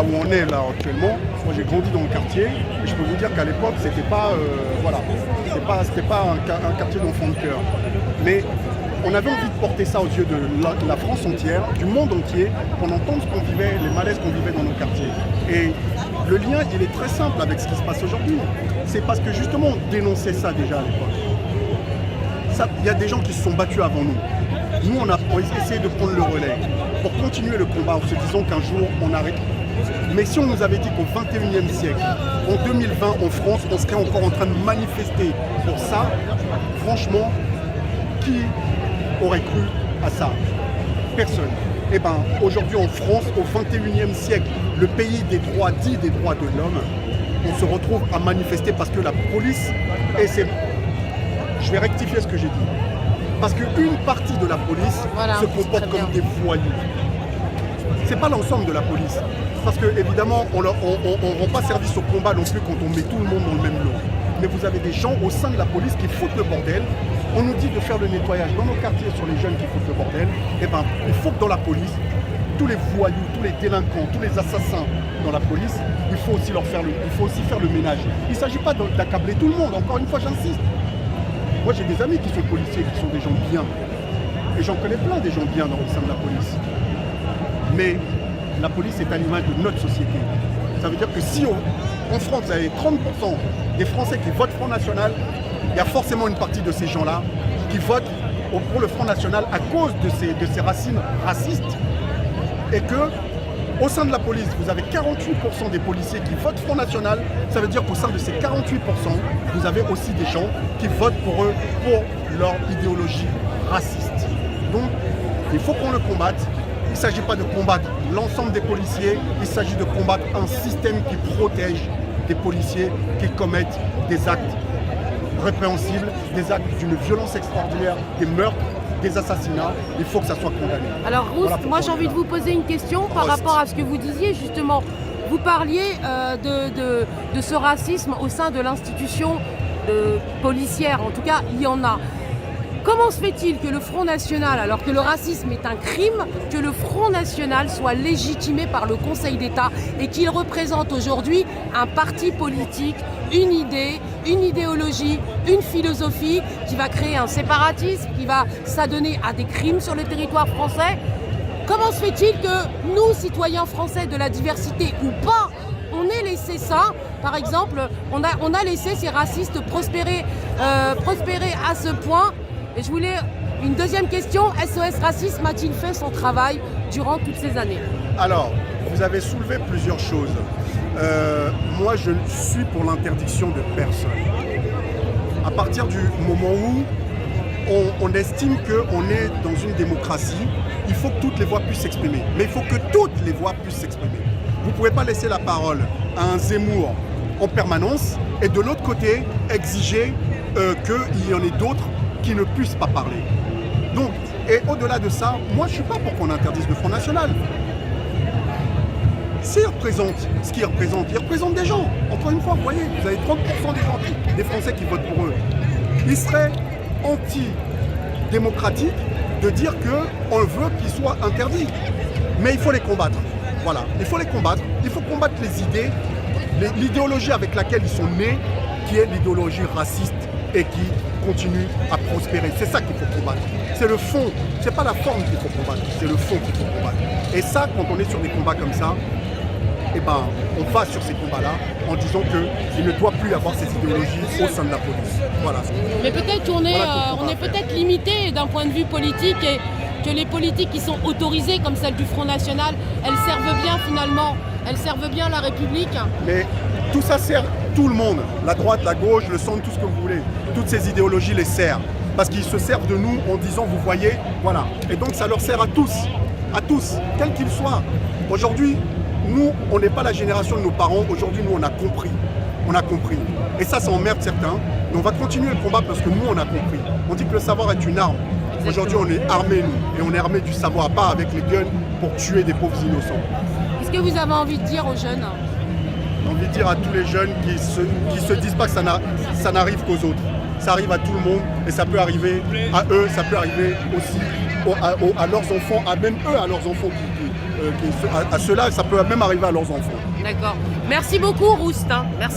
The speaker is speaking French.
où on est là actuellement, moi j'ai grandi dans le quartier, et je peux vous dire qu'à l'époque, c'était pas, c'était pas un quartier d'enfants de cœur. Mais on avait envie de porter ça aux yeux de la France entière, du monde entier, pour entendre ce qu'on vivait, les malaises qu'on vivait dans nos quartiers. Et le lien, il est très simple avec ce qui se passe aujourd'hui. C'est parce que justement, on dénonçait ça déjà à l'époque. Il y a des gens qui se sont battus avant nous. Nous, on a essayé de prendre le relais pour continuer le combat en se disant qu'un jour, on arrête. Mais si on nous avait dit qu'au XXIe siècle, en 2020, en France, on serait encore en train de manifester pour ça, franchement, qui aurait cru à ça? Personne. Eh bien, aujourd'hui en France, au XXIe siècle, le pays des droits, dit des droits de l'homme, on se retrouve à manifester parce que la police, et c'est... Je vais rectifier ce que j'ai dit. Parce qu'une partie de la police se comporte comme des voyous. C'est pas l'ensemble de la police. Parce que évidemment, on ne rend pas service au combat non plus quand on met tout le monde dans le même lot. Mais vous avez des gens au sein de la police qui foutent le bordel. On nous dit de faire le nettoyage dans nos quartiers sur les jeunes qui foutent le bordel. Eh bien, il faut que dans la police, tous les voyous, tous les délinquants, tous les assassins dans la police, il faut aussi faire le ménage. Il ne s'agit pas d'accabler tout le monde, encore une fois j'insiste. Moi j'ai des amis qui sont policiers, qui sont des gens bien. Et j'en connais plein des gens bien au sein de la police. Mais la police est à l'image de notre société. Ça veut dire que si en France, vous avez 30% des Français qui votent Front National, il y a forcément une partie de ces gens-là qui votent pour le Front National à cause de ces racines racistes. Et que, au sein de la police, vous avez 48% des policiers qui votent Front National. Ça veut dire qu'au sein de ces 48%, vous avez aussi des gens qui votent pour eux, pour leur idéologie raciste. Donc, il faut qu'on le combatte. Il ne s'agit pas de combattre l'ensemble des policiers, il s'agit de combattre un système qui protège des policiers qui commettent des actes répréhensibles, des actes d'une violence extraordinaire, des meurtres, des assassinats. Il faut que ça soit condamné. Alors Rousse, voilà, moi j'ai envie de vous poser une question par rapport à ce que vous disiez justement. Vous parliez de ce racisme au sein de l'institution policière, en tout cas il y en a. Comment se fait-il que le Front National, alors que le racisme est un crime, que le Front National soit légitimé par le Conseil d'État et qu'il représente aujourd'hui un parti politique, une idée, une idéologie, une philosophie qui va créer un séparatisme, qui va s'adonner à des crimes sur le territoire français? Comment se fait-il que nous, citoyens français de la diversité ou pas, on ait laissé ça? Par exemple, on a laissé ces racistes prospérer à ce point. Et je voulais une deuxième question. SOS Racisme a-t-il fait son travail durant toutes ces années? Alors, vous avez soulevé plusieurs choses. Moi, je suis pour l'interdiction de personne. À partir du moment où on estime qu'on est dans une démocratie, il faut que toutes les voix puissent s'exprimer. Mais il faut que toutes les voix puissent s'exprimer. Vous ne pouvez pas laisser la parole à un Zemmour en permanence et de l'autre côté, exiger qu'il y en ait d'autres qui ne puissent pas parler. Donc, et au-delà de ça, moi je ne suis pas pour qu'on interdise le Front National. S'il représente ce qu'il représente, il représente des gens. Encore une fois, vous voyez, vous avez 30% des gens, des Français qui votent pour eux. Il serait anti-démocratique de dire qu'on veut qu'ils soient interdits. Mais il faut les combattre. Voilà, il faut les combattre. Il faut combattre les idées, l'idéologie avec laquelle ils sont nés, qui est l'idéologie raciste et qui continue à prospérer. C'est ça qu'il faut combattre. C'est le fond, c'est pas la forme qu'il faut combattre, c'est le fond qu'il faut combattre. Et ça, quand on est sur des combats comme ça, eh ben, on va sur ces combats-là en disant qu'il ne doit plus y avoir ces idéologies au sein de la police. Voilà. Mais peut-être qu'on est, on est peut-être limité d'un point de vue politique et que les politiques qui sont autorisées, comme celle du Front National, elles servent bien finalement, elles servent bien la République. Mais tout ça sert tout le monde, la droite, la gauche, le centre, tout ce que vous voulez. Toutes ces idéologies les servent. Parce qu'ils se servent de nous en disant, vous voyez, voilà. Et donc ça leur sert à tous, quels qu'ils soient. Aujourd'hui, nous, on n'est pas la génération de nos parents. Aujourd'hui, nous, on a compris. On a compris. Et ça emmerde certains. Mais on va continuer le combat parce que nous, on a compris. On dit que le savoir est une arme. Aujourd'hui, on est armés, nous. Et on est armés du savoir, pas avec les guns pour tuer des pauvres innocents. Qu'est-ce que vous avez envie de dire aux jeunes? J'ai envie de dire à tous les jeunes qui se disent pas que ça n'arrive qu'aux autres. Ça arrive à tout le monde et ça peut arriver à eux, ça peut arriver aussi à leurs enfants, à même eux, à leurs enfants à ceux-là, ça peut même arriver à leurs enfants. D'accord. Merci beaucoup, Roust. Hein. Merci.